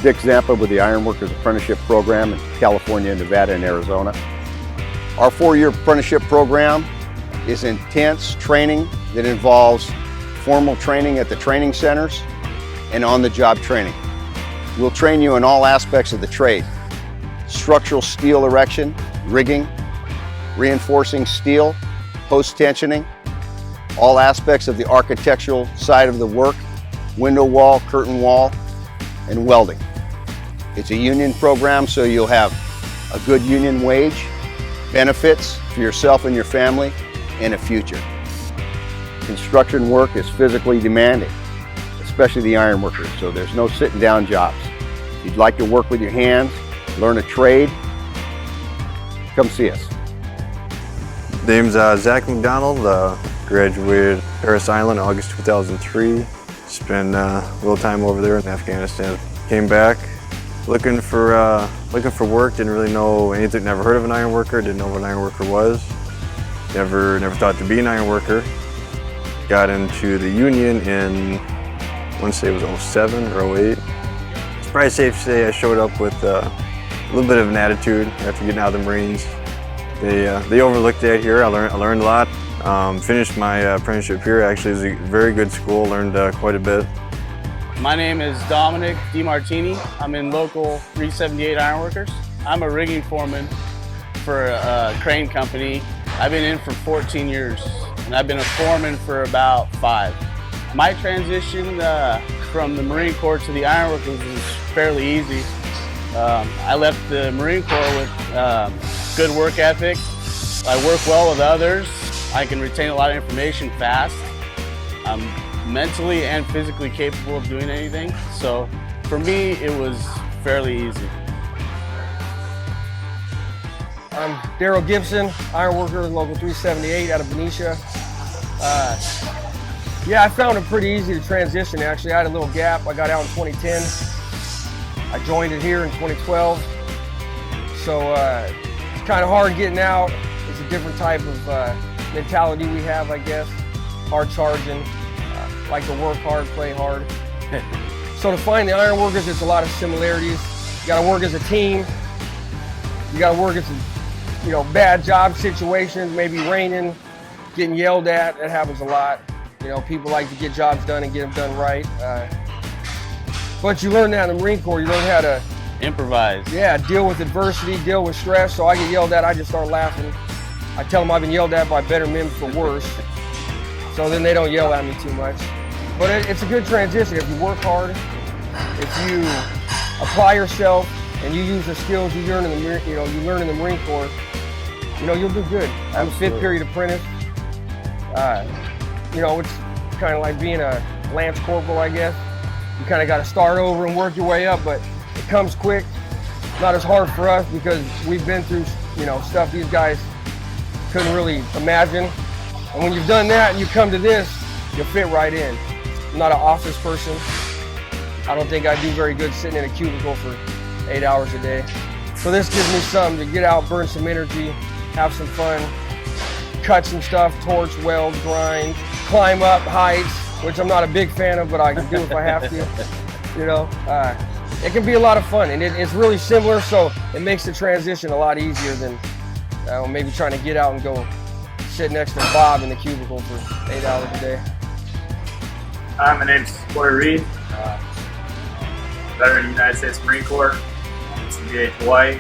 Dick Zampa with the Ironworkers Apprenticeship Program in California, Nevada, and Arizona. Our 4-year apprenticeship program is intense training that involves formal training at the training centers and on-the-job training. We'll train you in all aspects of the trade: structural steel erection, rigging, reinforcing steel, post-tensioning, all aspects of the architectural side of the work, window wall, curtain wall, and welding. It's a union program, so you'll have a good union wage, benefits for yourself and your family, and a future. Construction work is physically demanding, especially the iron workers, so there's no sitting down jobs. If you'd like to work with your hands, learn a trade, come see us. Name's Zach McDonald, graduated Paris Island in August 2003. Spent a little time over there in Afghanistan. Came back looking for work, didn't really know anything, never heard of an iron worker, didn't know what an iron worker was. Never thought to be an iron worker. Got into the union in, I want to say it was 07 or 08. It's probably safe to say I showed up with a little bit of an attitude after getting out of the Marines. They overlooked that here. I learned a lot. Finished my apprenticeship here. Actually, it was a very good school. Learned quite a bit. My name is Dominic DiMartini. I'm in local 378 Ironworkers. I'm a rigging foreman for a crane company. I've been in for 14 years, and I've been a foreman for about 5. My transition from the Marine Corps to the Ironworkers was fairly easy. I left the Marine Corps with good work ethic. I work well with others. I can retain a lot of information fast. I'm mentally and physically capable of doing anything. So for me, it was fairly easy. I'm Daryl Gibson, Ironworker, local 378 out of Benicia. Yeah, I found it pretty easy to transition actually. I had a little gap. I got out in 2010. I joined it here in 2012. So it's kind of hard getting out. It's a different type of mentality we have, I guess. Hard charging, like to work hard, play hard. So to find the ironworkers, it's a lot of similarities. You gotta work as a team. You gotta work as bad job situations, maybe raining, getting yelled at. That happens a lot. People like to get jobs done and get them done right. But you learn that in the Marine Corps. You learn how to improvise. Yeah, deal with adversity, deal with stress. So I get yelled at, I just start laughing. I tell them I've been yelled at by better men for worse. So then they don't yell at me too much. But it's a good transition. If you work hard, if you apply yourself, and you use the skills you learn in the Marine Corps, you'll do good. I'm a 5th period apprentice. It's kind of like being a Lance Corporal, I guess. You kind of got to start over and work your way up, but it comes quick. Not as hard for us because we've been through, stuff these guys couldn't really imagine. And when you've done that and you come to this, you'll fit right in. I'm not an office person. I don't think I do very good sitting in a cubicle for 8 hours a day. So this gives me something to get out, burn some energy, have some fun, cut some stuff, torch, weld, grind, climb up heights, which I'm not a big fan of, but I can do if I have to. It can be a lot of fun, and it's really similar, so it makes the transition a lot easier than maybe trying to get out and go sit next to Bob in the cubicle for 8 hours a day. Hi, my name's Corey Reed, veteran of the United States Marine Corps, CBH Hawaii,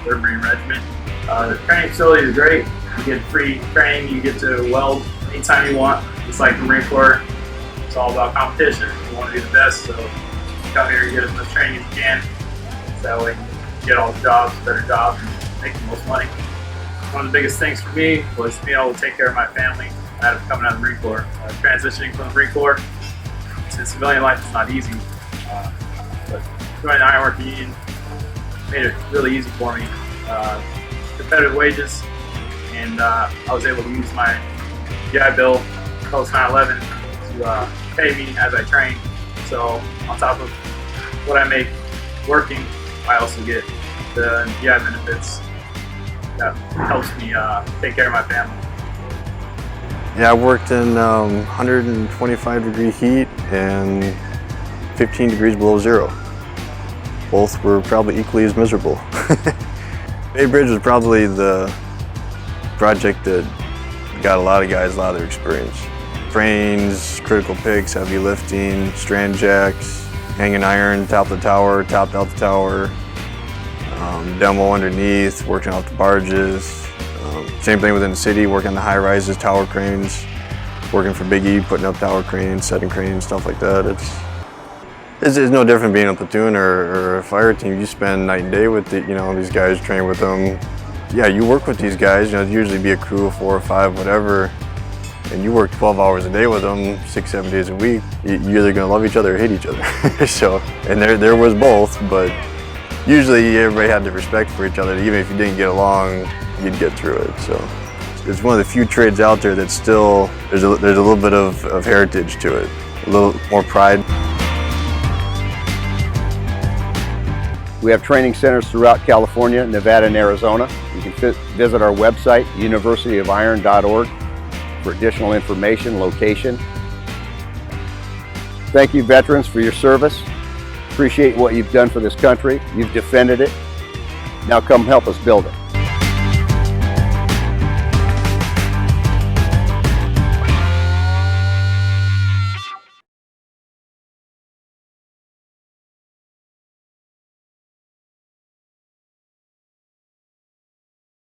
3rd Marine Regiment. The training facility is great. You get free training, you get to weld anytime you want. It's like the Marine Corps, it's all about competition. You want to be the best, so come here and get as much training as you can. So that way you get all the jobs, better jobs, and make the most money. One of the biggest things for me was being able to take care of my family out of coming out of the Marine Corps. Transitioning from the Marine Corps to civilian life is not easy, but joining the Ironworker Union made it really easy for me. Competitive wages, and I was able to use my GI Bill post 9/11 to pay me as I train. So on top of what I make working, I also get the GI benefits that helps me take care of my family. Yeah, I worked in 125 degree heat and 15 degrees below zero. both were probably equally as miserable. Bay Bridge was probably the project that got a lot of guys a lot of their experience. Cranes, critical picks, heavy lifting, strand jacks, hanging iron, top of the tower, topped out the tower, demo underneath, working off the barges. Same thing within the city, working the high rises, tower cranes, working for Big E, putting up tower cranes, setting cranes, stuff like that. It's no different being a platoon or a fire team. You spend night and day with these guys, train with them. Yeah, you work with these guys. Usually be a crew of 4 or 5, whatever, and you work 12 hours a day with them, 6, 7 days a week. You're either gonna love each other or hate each other. So, and there was both, but usually everybody had the respect for each other. Even if you didn't get along, you'd get through it. So, it's one of the few trades out there that still there's a little bit of heritage to it, a little more pride. We have training centers throughout California, Nevada, and Arizona. You can visit our website, universityofiron.org, for additional information, location. Thank you, veterans, for your service. Appreciate what you've done for this country. You've defended it. Now come help us build it.